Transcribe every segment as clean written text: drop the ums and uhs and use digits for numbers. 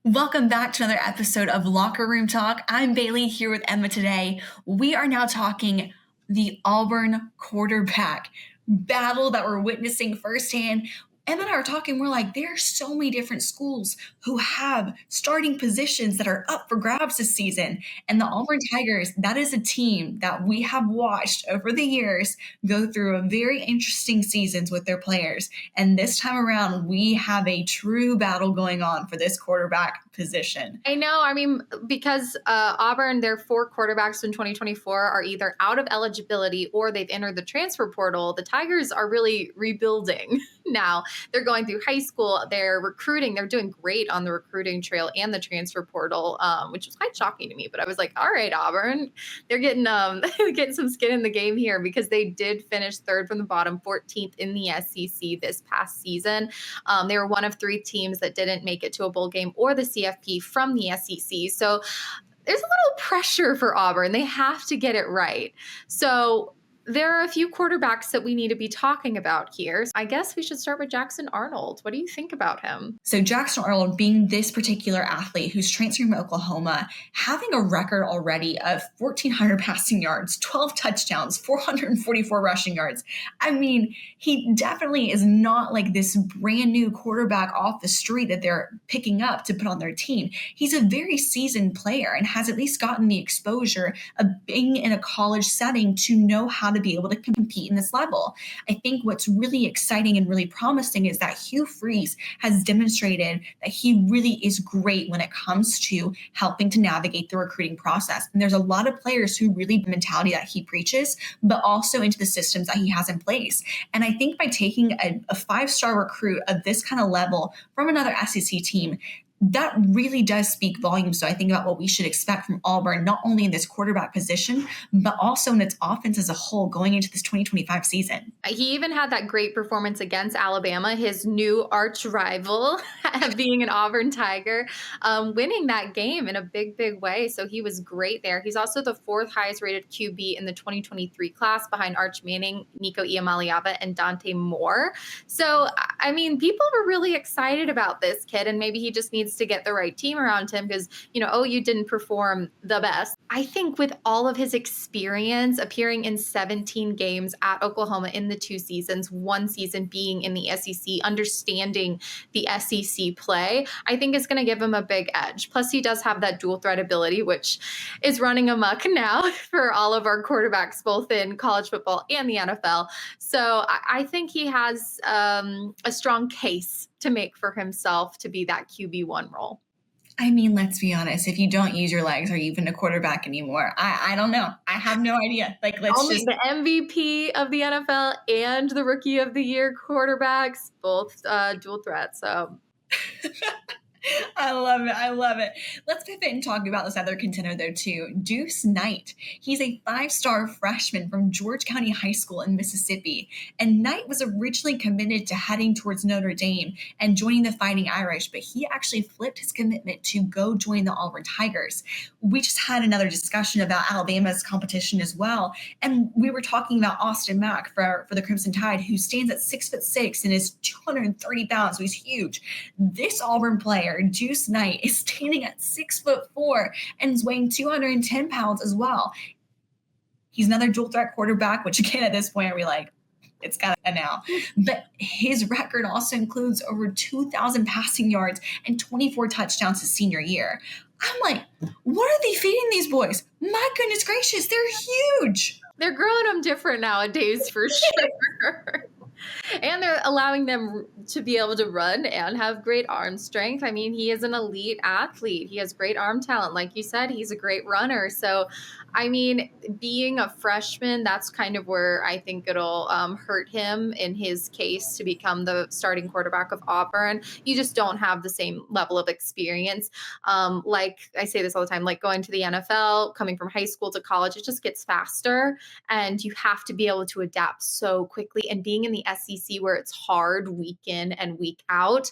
Welcome back to another episode of Locker Room Talk. I'm Bailey here with Emma today. We are now talking the Auburn quarterback battle that we're witnessing firsthand. Emma and I are talking, we're like, there are so many different schools who have starting positions that are up for grabs this season. And the Auburn Tigers, that is a team that we have watched over the years go through a very interesting seasons with their players. And this time around, we have a true battle going on for this quarterback position. I know. I mean, because Auburn, their four quarterbacks in 2024 are either out of eligibility or they've entered the transfer portal. The Tigers are really rebuilding now. They're going through high school. They're recruiting. They're doing great on the recruiting trail and the transfer portal, which was quite shocking to me. But I was like, all right, Auburn, they're getting getting some skin in the game here because they did finish third from the bottom, 14th in the SEC this past season. They were one of three teams that didn't make it to a bowl game or the CFP from the SEC. So there's a little pressure for Auburn. They have to get it right. So there are a few quarterbacks that we need to be talking about here. I guess we should start with Jackson Arnold. What do you think about him? So Jackson Arnold, being this particular athlete who's transferring from Oklahoma, having a record already of 1,400 passing yards, 12 touchdowns, 444 rushing yards. I mean, he definitely is not like this brand new quarterback off the street that they're picking up to put on their team. He's a very seasoned player and has at least gotten the exposure of being in a college setting to know how to be able to compete in this level. I think what's really exciting and really promising is that Hugh Freeze has demonstrated that he really is great when it comes to helping to navigate the recruiting process. And there's a lot of players who really the mentality that he preaches, but also into the systems that he has in place. And I think by taking a five-star recruit of this kind of level from another SEC team, that really does speak volumes. So I think about what we should expect from Auburn, not only in this quarterback position, but also in its offense as a whole going into this 2025 season. He even had that great performance against Alabama, his new arch rival, being an Auburn Tiger, winning that game in a big, big way. So he was great there. He's also the fourth highest rated QB in the 2023 class behind Arch Manning, Nico Iamaleava, and Dante Moore. So, I mean, people were really excited about this kid, and maybe he just needs to get the right team around him because, OU didn't perform the best. I think with all of his experience appearing in 17 games at Oklahoma in the two seasons, one season being in the SEC, understanding the SEC play, I think is going to give him a big edge. Plus, he does have that dual threat ability, which is running amok now for all of our quarterbacks, both in college football and the NFL. So I think he has a strong case to make for himself to be that QB1 role. I mean, let's be honest. If you don't use your legs, are you even a quarterback anymore? I don't know. I have no idea. Only the MVP of the NFL and the Rookie of the Year quarterbacks, both dual threats. So I love it. I love it. Let's pivot and talk about this other contender, though, too. Deuce Knight. He's a five-star freshman from George County High School in Mississippi. And Knight was originally committed to heading towards Notre Dame and joining the Fighting Irish, but he actually flipped his commitment to go join the Auburn Tigers. We just had another discussion about Alabama's competition as well. And we were talking about Austin Mack for the Crimson Tide, who stands at 6'6" and is 230 pounds, so he's huge. This Auburn player, Deuce Knight, is standing at 6'4" and is weighing 210 pounds as well. He's another dual threat quarterback, which again at this point we're like, it's got a now. But his record also includes over 2,000 passing yards and 24 touchdowns his senior year. I'm like, what are they feeding these boys? My goodness gracious, they're huge. They're growing them different nowadays for sure. And they're allowing them to be able to run and have great arm strength. I mean, he is an elite athlete. He has great arm talent. Like you said, he's a great runner. So, I mean, being a freshman, that's kind of where I think it'll hurt him in his case to become the starting quarterback of Auburn. You just don't have the same level of experience. Like I say this all the time, like going to the NFL, coming from high school to college, it just gets faster and you have to be able to adapt so quickly. And being in the SEC where it's hard week in and week out,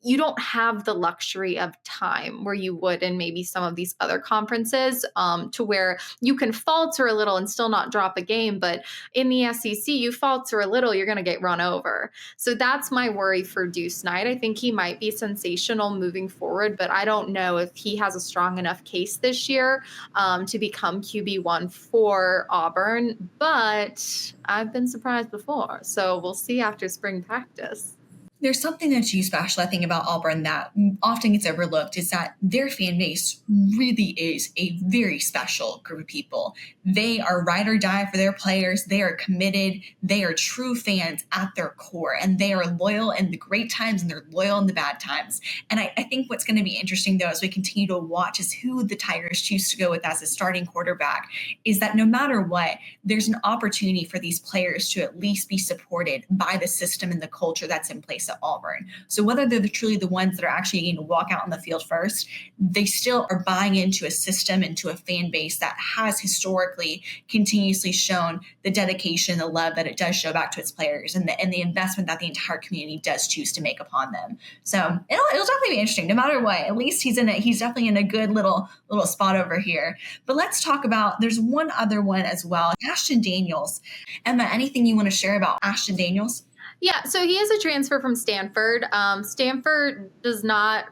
you don't have the luxury of time where you would in maybe some of these other conferences, to where you can falter a little and still not drop a game. But in the SEC, you falter a little, you're going to get run over. So that's my worry for Deuce Knight. I think he might be sensational moving forward, but I don't know if he has a strong enough case this year to become QB1 for Auburn. But I've been surprised before. So we'll see after spring practice. There's something that's you special, I think, about Auburn that often gets overlooked is that their fan base really is a very special group of people. They are ride or die for their players. They are committed. They are true fans at their core, and they are loyal in the great times and they're loyal in the bad times. And I think what's going to be interesting, though, as we continue to watch is who the Tigers choose to go with as a starting quarterback, is that no matter what, there's an opportunity for these players to at least be supported by the system and the culture that's in place at Auburn. So whether they're truly the ones that are actually going to walk out on the field first, they still are buying into a system, into a fan base that has historically continuously shown the dedication, the love that it does show back to its players, and the investment that the entire community does choose to make upon them. So it'll definitely be interesting, no matter what. At least he's definitely in a good little spot over here. But let's talk about, there's one other one as well, Ashton Daniels. Emma, anything you want to share about Ashton Daniels? Yeah, so he is a transfer from Stanford. Stanford does not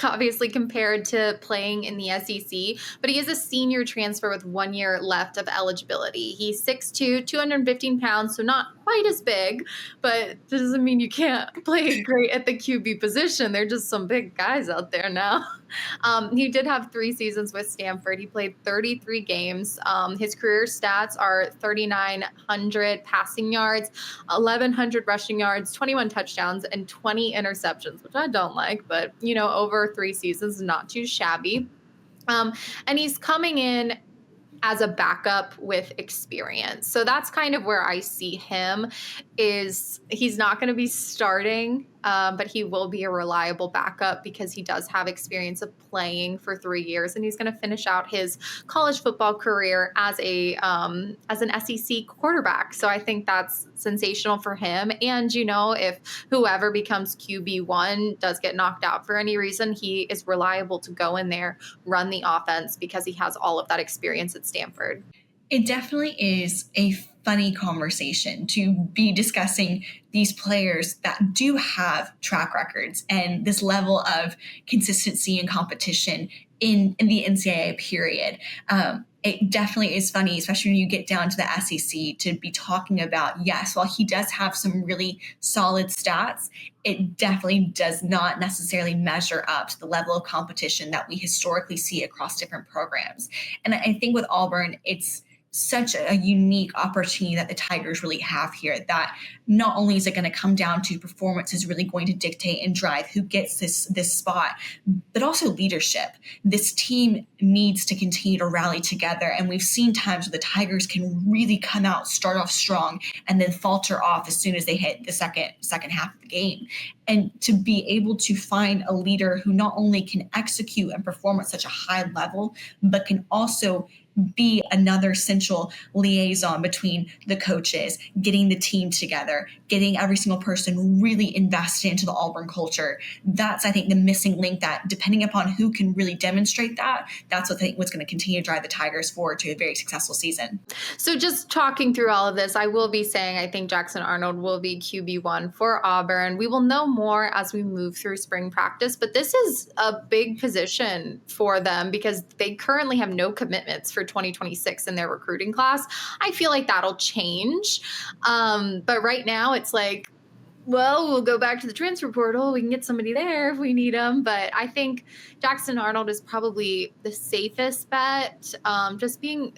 obviously compared to playing in the SEC, but he is a senior transfer with 1 year left of eligibility. He's 6'2", 215 pounds, so not quite as big, but that doesn't mean you can't play great at the QB position. They're just some big guys out there now. He did have 3 seasons with Stanford. He played 33 games. His career stats are 3,900 passing yards, 1,100 rushing yards, 21 touchdowns, and 20 interceptions, which I don't like, but, over 3 seasons, not too shabby. And he's coming in as a backup with experience. So that's kind of where I see him, is he's not going to be starting, but he will be a reliable backup because he does have experience of playing for 3 years, and he's going to finish out his college football career as an SEC quarterback. So I think that's sensational for him. And, if whoever becomes QB1 does get knocked out for any reason, he is reliable to go in there, run the offense, because he has all of that experience at Stanford. It definitely is a funny conversation to be discussing these players that do have track records and this level of consistency and competition in the NCAA period. It definitely is funny, especially when you get down to the SEC, to be talking about, yes, while he does have some really solid stats, it definitely does not necessarily measure up to the level of competition that we historically see across different programs. And I think with Auburn, it's such a unique opportunity that the Tigers really have here, that not only is it going to come down to performance is really going to dictate and drive who gets this spot, but also leadership. This team needs to continue to rally together. And we've seen times where the Tigers can really come out, start off strong, and then falter off as soon as they hit the second half of the game. And to be able to find a leader who not only can execute and perform at such a high level, but can also be another essential liaison between the coaches, getting the team together, getting every single person really invested into the Auburn culture. That's, I think, the missing link that, depending upon who can really demonstrate that, that's what I think what's going to continue to drive the Tigers forward to a very successful season. So just talking through all of this, I will be saying I think Jackson Arnold will be QB1 for Auburn. We will know more as we move through spring practice, but this is a big position for them because they currently have no commitments for 2026 in their recruiting class. I feel like that'll change. But right now it's like, well, we'll go back to the transfer portal. We can get somebody there if we need them. But I think Jackson Arnold is probably the safest bet. Just being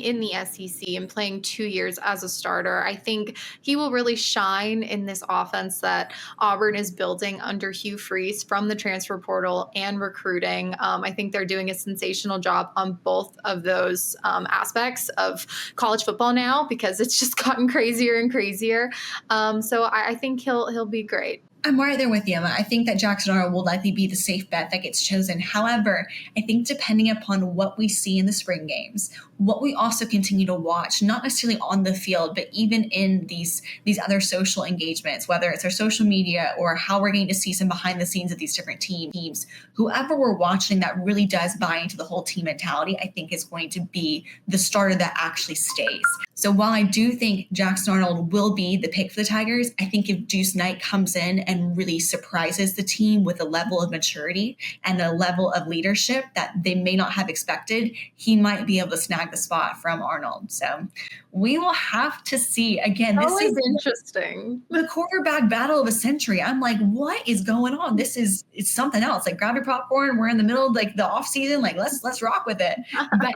in the SEC and playing 2 years as a starter, I think he will really shine in this offense that Auburn is building under Hugh Freeze from the transfer portal and recruiting. I think they're doing a sensational job on both of those aspects of college football now because it's just gotten crazier and crazier. So I think he'll be great. I'm right there with you, Emma. I think that Jackson Arnold will likely be the safe bet that gets chosen. However, I think depending upon what we see in the spring games, what we also continue to watch, not necessarily on the field, but even in these other social engagements, whether it's our social media or how we're getting to see some behind the scenes of these different teams, whoever we're watching that really does buy into the whole team mentality, I think is going to be the starter that actually stays. So while I do think Jackson Arnold will be the pick for the Tigers, I think if Deuce Knight comes in and really surprises the team with a level of maturity and a level of leadership that they may not have expected, he might be able to snag the spot from Arnold. So we will have to see. Again, this Always is interesting. the quarterback battle of a century. I'm like, what is going on? It's something else. Like, grab your popcorn. We're in the middle of like the off season. Like, let's rock with it. But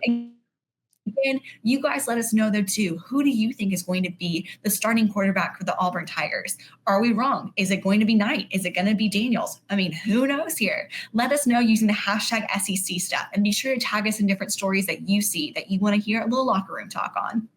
again, you guys let us know though too. Who do you think is going to be the starting quarterback for the Auburn Tigers? Are we wrong? Is it going to be Knight? Is it going to be Daniels? I mean, who knows here? Let us know using the hashtag SEC stuff, and be sure to tag us in different stories that you see that you want to hear a little locker room talk on.